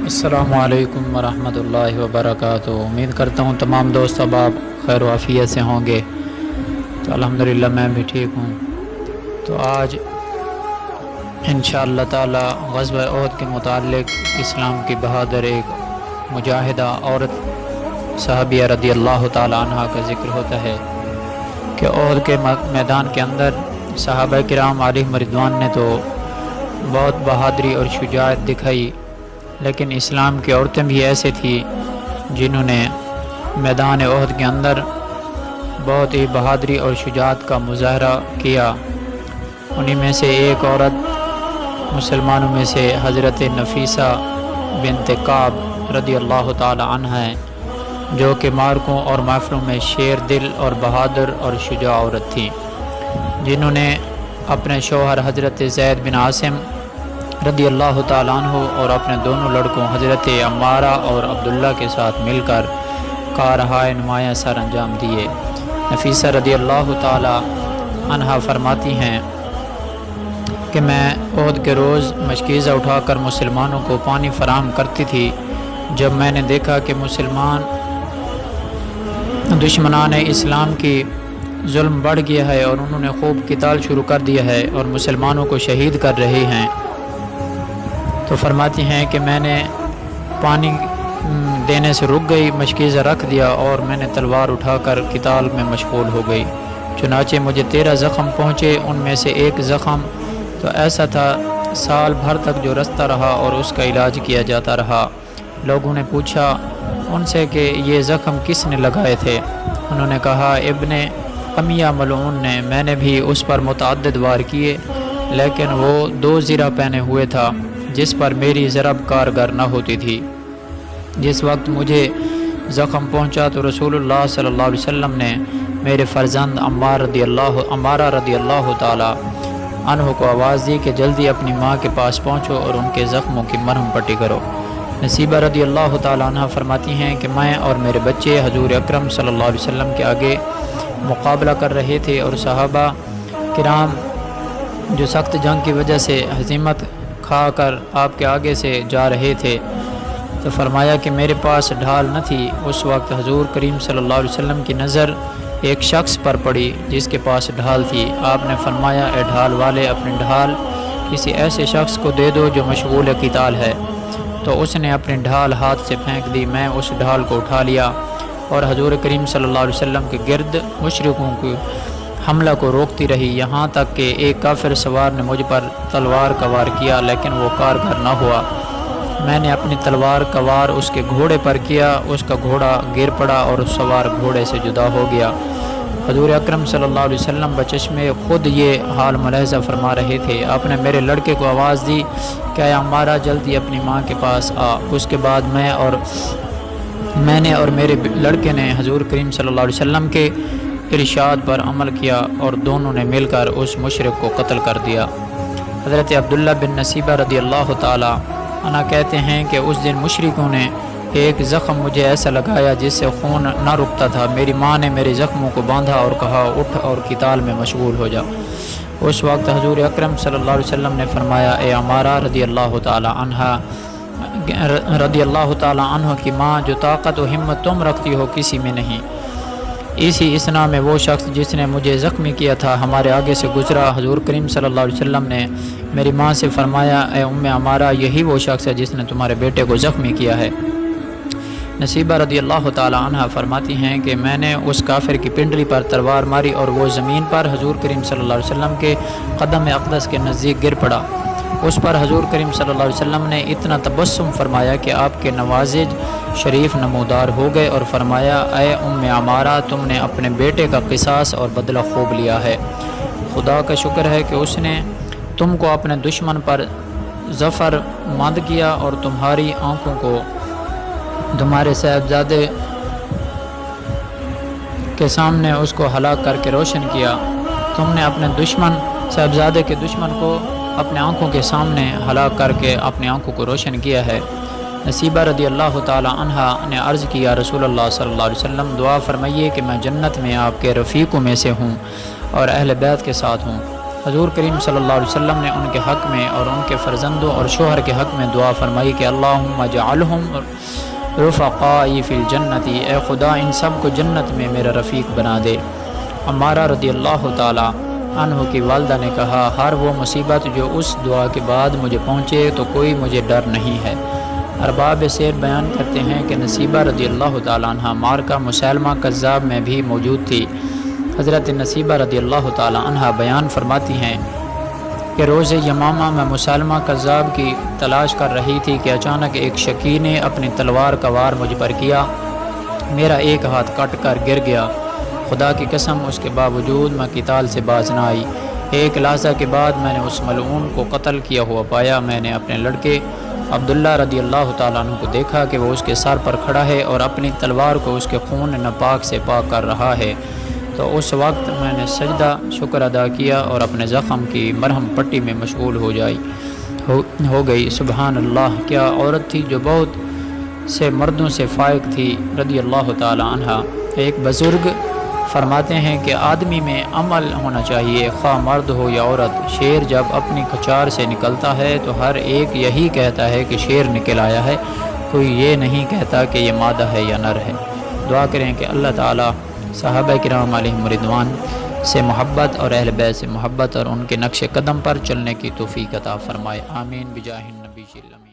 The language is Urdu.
السلام علیکم ورحمۃ اللہ وبرکاتہ۔ امید کرتا ہوں تمام دوست احباب خیر و عافیت سے ہوں گے۔ تو الحمدللہ میں بھی ٹھیک ہوں۔ تو آج انشاءاللہ تعالی غزوہ احد کے متعلق اسلام کی بہادر ایک مجاہدہ عورت صحابیہ رضی اللہ تعالی عنہ کا ذکر ہوتا ہے کہ احد کے میدان کے اندر صحابہ کرام علیہم رضوان نے تو بہت بہادری اور شجاعت دکھائی، لیکن اسلام کی عورتیں بھی ایسے تھیں جنہوں نے میدان احد کے اندر بہت ہی بہادری اور شجاعت کا مظاہرہ کیا۔ انہی میں سے ایک عورت مسلمانوں میں سے حضرت نفیسہ بنت کعب رضی اللہ تعالی عنہ ہیں، جو کہ معرکوں اور محفلوں میں شیر دل اور بہادر اور شجاع عورت تھیں، جنہوں نے اپنے شوہر حضرت زید بن عاصم رضی اللہ تعالیٰ عنہ اور اپنے دونوں لڑکوں حضرت عمارہ اور عبداللہ کے ساتھ مل کر کارہائے نمایاں سر انجام دیے۔ نفیسہ رضی اللہ تعالیٰ عنہ فرماتی ہیں کہ میں احد کے روز مشکیزہ اٹھا کر مسلمانوں کو پانی فراہم کرتی تھی۔ جب میں نے دیکھا کہ دشمنان اسلام کی ظلم بڑھ گیا ہے اور انہوں نے خوب قتال شروع کر دیا ہے اور مسلمانوں کو شہید کر رہے ہیں، تو فرماتی ہیں کہ میں نے پانی دینے سے رک گئی، مشکیزہ رکھ دیا اور میں نے تلوار اٹھا کر قتال میں مشغول ہو گئی۔ چنانچہ مجھے 13 زخم پہنچے، ان میں سے ایک زخم تو ایسا تھا سال بھر تک جو رستہ رہا اور اس کا علاج کیا جاتا رہا۔ لوگوں نے پوچھا ان سے کہ یہ زخم کس نے لگائے تھے؟ انہوں نے کہا ابن امیہ ملعون نے۔ میں نے بھی اس پر متعدد وار کیے، لیکن وہ 2 زرہ پہنے ہوئے تھا جس پر میری ضرب کارگر نہ ہوتی تھی۔ جس وقت مجھے زخم پہنچا تو رسول اللہ صلی اللہ علیہ وسلم نے میرے فرزند عمارہ رضی اللہ تعالی عنہ کو آواز دی کہ جلدی اپنی ماں کے پاس پہنچو اور ان کے زخموں کی مرہم پٹی کرو۔ نصیبہ رضی اللہ تعالی عنہ فرماتی ہیں کہ میں اور میرے بچے حضور اکرم صلی اللہ علیہ وسلم کے آگے مقابلہ کر رہے تھے اور صحابہ کرام جو سخت جنگ کی وجہ سے ہزیمت کھا کر آپ کے آگے سے جا رہے تھے، تو فرمایا کہ میرے پاس ڈھال نہ تھی۔ اس وقت حضور کریم صلی اللہ علیہ وسلم کی نظر ایک شخص پر پڑی جس کے پاس ڈھال تھی۔ آپ نے فرمایا اے ڈھال والے، اپنی ڈھال کسی ایسے شخص کو دے دو جو مشغول قتال ہے۔ تو اس نے اپنی ڈھال ہاتھ سے پھینک دی۔ میں اس ڈھال کو اٹھا لیا اور حضور کریم صلی اللہ علیہ وسلم کے گرد مشرکوں کو حملہ کو روکتی رہی، یہاں تک کہ ایک کافر سوار نے مجھ پر تلوار کا وار کیا، لیکن وہ کارگر نہ ہوا۔ میں نے اپنی تلوار کا وار اس کے گھوڑے پر کیا، اس کا گھوڑا گر پڑا اور سوار گھوڑے سے جدا ہو گیا۔ حضور اکرم صلی اللہ علیہ وسلم بچشمے خود یہ حال ملاحظہ فرما رہے تھے۔ آپ نے میرے لڑکے کو آواز دی کہ اے عمارہ جلدی اپنی ماں کے پاس آ۔ اس کے بعد میں نے اور میرے لڑکے نے حضور کریم صلی اللہ علیہ وسلم کے ارشاد پر عمل کیا اور دونوں نے مل کر اس مشرک کو قتل کر دیا۔ حضرت عبداللہ بن نصیبہ رضی اللہ تعالی عنہ کہتے ہیں کہ اس دن مشرکوں نے ایک زخم مجھے ایسا لگایا جس سے خون نہ رکتا تھا۔ میری ماں نے میرے زخموں کو باندھا اور کہا اٹھ اور قتال میں مشغول ہو جا۔ اس وقت حضور اکرم صلی اللہ علیہ وسلم نے فرمایا اے عمارہ رضی اللہ تعالی عنہ کی ماں، جو طاقت و ہمت تم رکھتی ہو کسی میں نہیں۔ اسی اسنا میں وہ شخص جس نے مجھے زخمی کیا تھا ہمارے آگے سے گزرا۔ حضور کریم صلی اللہ علیہ وسلم نے میری ماں سے فرمایا اے ام عمارہ، یہی وہ شخص ہے جس نے تمہارے بیٹے کو زخمی کیا ہے۔ نصیبہ رضی اللہ تعالی عنہ فرماتی ہیں کہ میں نے اس کافر کی پنڈلی پر تلوار ماری اور وہ زمین پر حضور کریم صلی اللہ علیہ وسلم کے قدم اقدس کے نزدیک گر پڑا۔ اس پر حضور کریم صلی اللہ علیہ وسلم نے اتنا تبسم فرمایا کہ آپ کے نوازج شریف نمودار ہو گئے اور فرمایا اے ام عمارہ، تم نے اپنے بیٹے کا قصاص اور بدلہ خوب لیا ہے۔ خدا کا شکر ہے کہ اس نے تم کو اپنے دشمن پر ظفر مند کیا اور تمہاری آنکھوں کو تمہارے صاحبزادے کے سامنے اس کو ہلاک کر کے روشن کیا۔ تم نے اپنے صاحبزادے کے دشمن کو اپنے آنکھوں کے سامنے ہلاک کر کے اپنی آنکھوں کو روشن کیا ہے۔ نصیبہ رضی اللہ تعالی عنہ نے عرض کیا رسول اللہ صلی اللہ علیہ وسلم دعا فرمائیے کہ میں جنت میں آپ کے رفیقوں میں سے ہوں اور اہل بیت کے ساتھ ہوں۔ حضور کریم صلی اللہ علیہ وسلم نے ان کے حق میں اور ان کے فرزندوں اور شوہر کے حق میں دعا فرمائی کہ اللہم اجعلہم رفقائی فی الجنتی، اے خدا ان سب کو جنت میں میرا رفیق بنا دے۔ عمارہ رضی اللہ تعالی عنہ کی والدہ نے کہا، ہر وہ مصیبت جو اس دعا کے بعد مجھے پہنچے تو کوئی مجھے ڈر نہیں ہے۔ ارباب سیر بیان کرتے ہیں کہ نصیبہ رضی اللہ تعالی عنہ معرکہ مسیلمہ کذاب میں بھی موجود تھی۔ حضرت نصیبہ رضی اللہ تعالی عنہ بیان فرماتی ہیں کہ روز یمامہ میں مسیلمہ کذاب کی تلاش کر رہی تھی کہ اچانک ایک شکی نے اپنی تلوار کا وار مجھ پر کیا، میرا ایک ہاتھ کٹ کر گر گیا۔ خدا کی قسم اس کے باوجود میں قتال سے باز نہ آئی۔ ایک لحظہ کے بعد میں نے اس ملعون کو قتل کیا ہوا پایا۔ میں نے اپنے لڑکے عبداللہ رضی اللہ تعالیٰ عنہ کو دیکھا کہ وہ اس کے سر پر کھڑا ہے اور اپنی تلوار کو اس کے خون ناپاک سے پاک کر رہا ہے۔ تو اس وقت میں نے سجدہ شکر ادا کیا اور اپنے زخم کی مرہم پٹی میں مشغول ہو گئی۔ سبحان اللہ، کیا عورت تھی جو بہت سے مردوں سے فائق تھی رضی اللہ تعالی عنہ۔ ایک بزرگ فرماتے ہیں کہ آدمی میں عمل ہونا چاہیے، خواہ مرد ہو یا عورت۔ شیر جب اپنی کچار سے نکلتا ہے تو ہر ایک یہی کہتا ہے کہ شیر نکل آیا ہے، کوئی یہ نہیں کہتا کہ یہ مادہ ہے یا نر ہے۔ دعا کریں کہ اللہ تعالی صحابہ کرام علیہم رضوان سے محبت اور اہل بیت سے محبت اور ان کے نقش قدم پر چلنے کی توفیق عطا فرمائے۔ آمین بجاہ النبی صلی اللہ علیہ وسلم۔